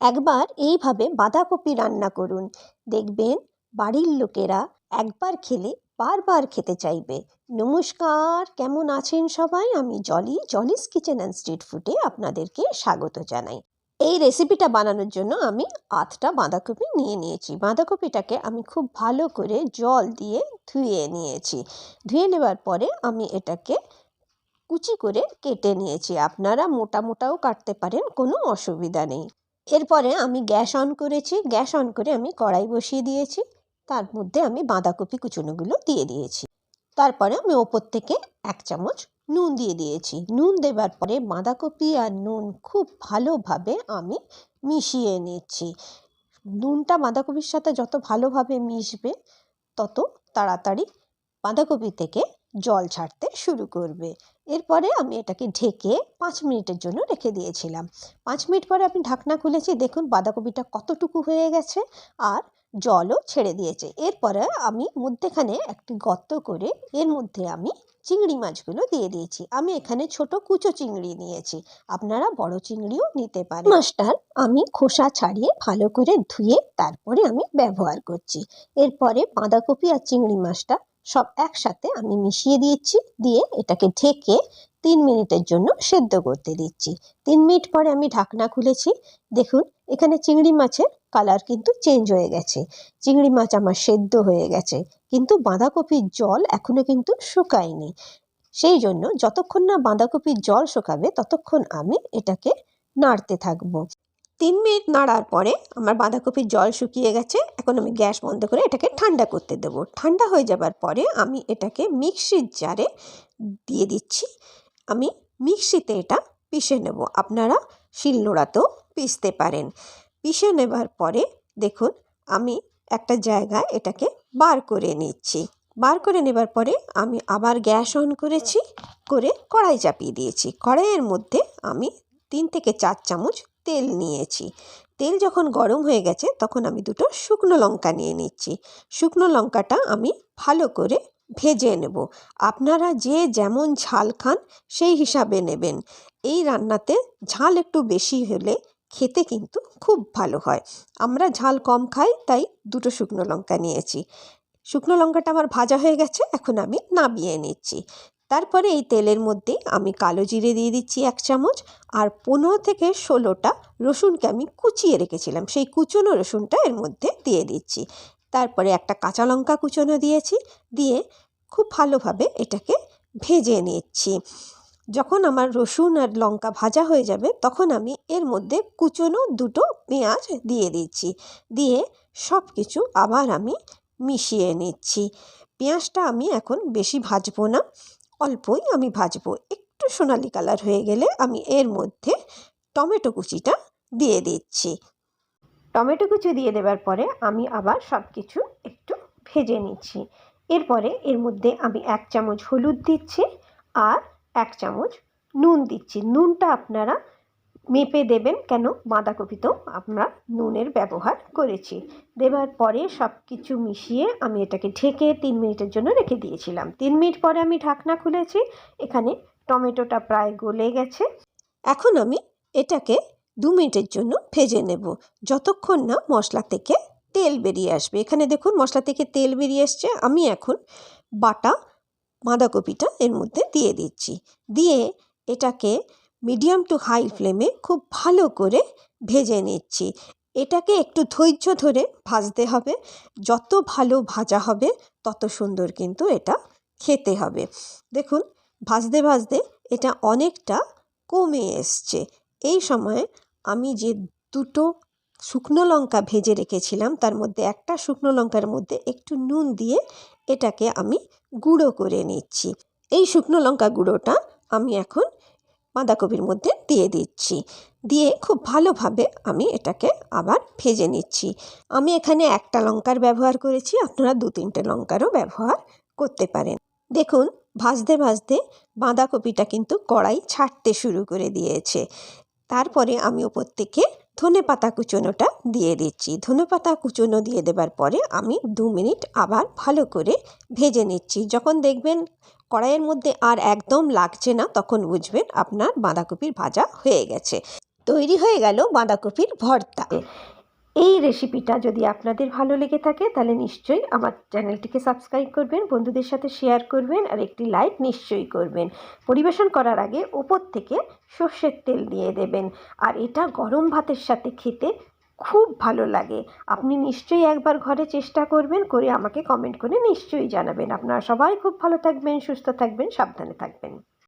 একবার এইভাবে বাঁধাকপি রান্না করুন, দেখবেন বাড়ির লোকেরা একবার খেলে বারবার খেতে চাইবে। নমস্কার, কেমন আছেন সবাই? আমি জলিস কিচেন অ্যান্ড স্ট্রিট ফুডে আপনাদেরকে স্বাগত জানাই। এই রেসিপিটা বানানোর জন্য আমি 8টা বাঁধাকপি নিয়ে নিয়েছি। বাঁধাকপিটাকে আমি খুব ভালো করে জল দিয়ে ধুয়ে নিয়েছি। ধুয়ে নেবার পরে আমি এটাকে কুচি করে কেটে নিয়েছি। আপনারা মোটা মোটাও কাটতে পারেন, কোনো অসুবিধা নেই। এরপরে আমি গ্যাস অন করেছি। গ্যাস অন করে আমি কড়াই বসিয়ে দিয়েছি। তার মধ্যে আমি বাঁধাকপি কুচোনোগুলো দিয়ে দিয়েছি। তারপরে আমি ওপর থেকে 1 চামচ নুন দিয়ে দিয়েছি। নুন দেবার পরে বাঁধাকপি আর নুন খুব ভালোভাবে আমি মিশিয়ে নিচ্ছি। নুনটা বাঁধাকপির সাথে যত ভালোভাবে মিশবে তত তাড়াতাড়ি বাঁধাকপি থেকে জল ছাড়তে শুরু করবে। এরপরে আমি এটাকে ঢেকে 5 মিনিটের জন্য রেখে দিয়েছিলাম। 5 মিনিট পরে আমি ঢাকনা খুলেছি, দেখুন বাঁধাকপিটা কতটুকু হয়ে গেছে আর জলও ছেড়ে দিয়েছে। এরপরে আমি মধ্যেখানে একটি গর্ত করে এর মধ্যে আমি চিংড়ি মাছগুলো দিয়ে দিয়েছি। আমি এখানে ছোট কুচো চিংড়ি নিয়েছি, আপনারা বড় চিংড়িও নিতে পারেন। মাছটার আমি খোসা ছাড়িয়ে ভালো করে ধুয়ে তারপরে আমি ব্যবহার করছি। এরপরে বাঁধাকপি আর চিংড়ি মাছটা সব একসাথে আমি মিশিয়ে দিয়েছি, দিয়ে এটাকে ঢেকে 3 মিনিটের জন্য সেদ্ধ করতে দিচ্ছি। 3 মিনিট পরে আমি ঢাকনা খুলেছি। দেখুন এখানে চিংড়ি মাছের কালার কিন্তু চেঞ্জ হয়ে গেছে। চিংড়ি মাছ আমার সেদ্ধ হয়ে গেছে, কিন্তু বাঁধাকপির জল এখনো কিন্তু শুকায়নি। সেই জন্য যতক্ষণ না বাঁধাকপির জল শুকাবে ততক্ষণ আমি এটাকে নাড়তে থাকবো। 3 মিনিট নাড়ার পরে আমার বাঁধাকপির জল শুকিয়ে গেছে। এখন আমি গ্যাস বন্ধ করে এটাকে ঠান্ডা করতে দেবো। ঠান্ডা হয়ে যাবার পরে আমি এটাকে মিক্সির জারে দিয়ে দিচ্ছি। আমি মিক্সিতে এটা পিষে নেব, আপনারা শিলনোড়াতেও পিষতে পারেন। পিষে নেবার পরে দেখুন আমি একটা জায়গায় এটাকে বার করে নিচ্ছি। বার করে নেবার পরে আমি আবার গ্যাস অন করেছি, করে কড়াই চাপিয়ে দিয়েছি। কড়াইয়ের মধ্যে আমি 3 থেকে 4 চামচ তেল নিয়েছি। তেল যখন গরম হয়ে গেছে তখন আমি 2টো শুকনো লঙ্কা নিয়ে নিচ্ছি। শুকনো লঙ্কাটা আমি ভালো করে ভেজে নেব। আপনারা যে যেমন ঝাল খান সেই হিসাবে নেবেন। এই রান্নাতে ঝাল একটু বেশি হলে খেতে কিন্তু খুব ভালো হয়। আমরা ঝাল কম খাই, তাই 2টো শুকনো লঙ্কা নিয়েছি। শুকনো লঙ্কাটা আমার ভাজা হয়ে গেছে, এখন আমি নামিয়ে নিচ্ছি। তারপরে এই তেলের মধ্যে আমি কালো জিরে দিয়ে দিচ্ছি 1 চামচ, আর 15 থেকে 16টা রসুনকে আমি কুচিয়ে রেখেছিলাম, সেই কুচনো রসুনটা এর মধ্যে দিয়ে দিচ্ছি। তারপরে একটা কাঁচা লঙ্কা কুচনো দিয়েছি, দিয়ে খুব ভালোভাবে এটাকে ভেজে নিচ্ছি। যখন আমার রসুন আর লঙ্কা ভাজা হয়ে যাবে তখন আমি এর মধ্যে কুচনো 2টো পেঁয়াজ দিয়ে দিচ্ছি। দিয়ে সব কিছু আবার আমি মিশিয়ে নিচ্ছি। পেঁয়াজটা আমি এখন বেশি ভাজবো না, অল্পই আমি ভাজবো। একটু সোনালি কালার হয়ে গেলে আমি এর মধ্যে টমেটো কুচিটা দিয়ে দিচ্ছি। টমেটো কুচি দিয়ে দেওয়ার পরে আমি আবার সব কিছু একটু ভেজে নিচ্ছি। এরপরে এর মধ্যে আমি 1 চামচ হলুদ দিচ্ছি আর 1 চামচ নুন দিচ্ছি। নুনটা আপনারা মেপে দেবেন, কেন বাঁধাকপিতেও আমরা নুনের ব্যবহার করেছি। দেওয়ার পরে সব কিছু মিশিয়ে আমি এটাকে ঢেকে 3 মিনিটের জন্য রেখে দিয়েছিলাম। 3 মিনিট পরে আমি ঢাকনা খুলেছি। এখানে টমেটোটা প্রায় গলে গেছে। এখন আমি এটাকে 2 মিনিটের জন্য ভেজে নেব, যতক্ষণ না মশলা থেকে তেল বেরিয়ে আসবে। এখানে দেখুন মশলা থেকে তেল বেরিয়ে আসছে। আমি এখন বাটা বাঁধাকপিটা এর মধ্যে দিয়ে দিচ্ছি। দিয়ে এটাকে মিডিয়াম টু হাই ফ্লেমে খুব ভালো করে ভেজে নিচ্ছি। এটাকে একটু ধৈর্য ধরে ভাজতে হবে। যত ভালো ভাজা হবে তত সুন্দর কিন্তু এটা খেতে হবে। দেখুন ভাজতে ভাজতে এটা অনেকটা কমে এসছে। এই সময় আমি যে 2টো শুকনো লঙ্কা ভেজে রেখেছিলাম তার মধ্যে একটা শুকনো লঙ্কার মধ্যে একটু নুন দিয়ে এটাকে আমি গুঁড়ো করে নিচ্ছি। এই শুকনো লঙ্কা গুঁড়োটা আমি এখন বাঁধাকপির মধ্যে দিয়ে দিচ্ছি। দিয়ে খুব ভালোভাবে আমি এটাকে আবার ভেজে নিচ্ছি। আমি এখানে একটা লঙ্কার ব্যবহার করেছি, আপনারা 2-3টে লঙ্কারও ব্যবহার করতে পারেন। দেখুন ভাজতে ভাজতে বাঁধাকপিটা কিন্তু কড়াই ছাড়তে শুরু করে দিয়েছে। তারপরে আমি ওপর থেকে ধনেপাতা কুচোনোটা দিয়ে দিচ্ছি। ধনেপাতা কুচোনো দিয়ে দেবার পরে আমি 2 মিনিট আবার ভালো করে ভেজে নিচ্ছি। যখন দেখবেন কড়াইয়ের মধ্যে আর একদম লাগছে না তখন বুঝবেন আপনার বাঁধাকপির ভাজা হয়ে গেছে। তৈরি হয়ে গেল বাঁধাকপির ভর্তা। এই রেসিপিটা যদি আপনাদের ভালো লেগে থাকে তাহলে নিশ্চয়ই আমার চ্যানেলটিকে সাবস্ক্রাইব করবেন, বন্ধুদের সাথে শেয়ার করবেন আর একটি লাইক নিশ্চয়ই করবেন। পরিবেশন করার আগে ওপর থেকে সর্ষের তেল দিয়ে দেবেন। আর এটা গরম ভাতের সাথে খেতে খুব ভালো লাগে। আপনি নিশ্চয়ই একবার ঘরে চেষ্টা করবেন, করে আমাকে কমেন্ট করে নিশ্চয়ই জানাবেন। আপনারা সবাই খুব ভালো থাকবেন, সুস্থ থাকবেন, সাবধানে থাকবেন।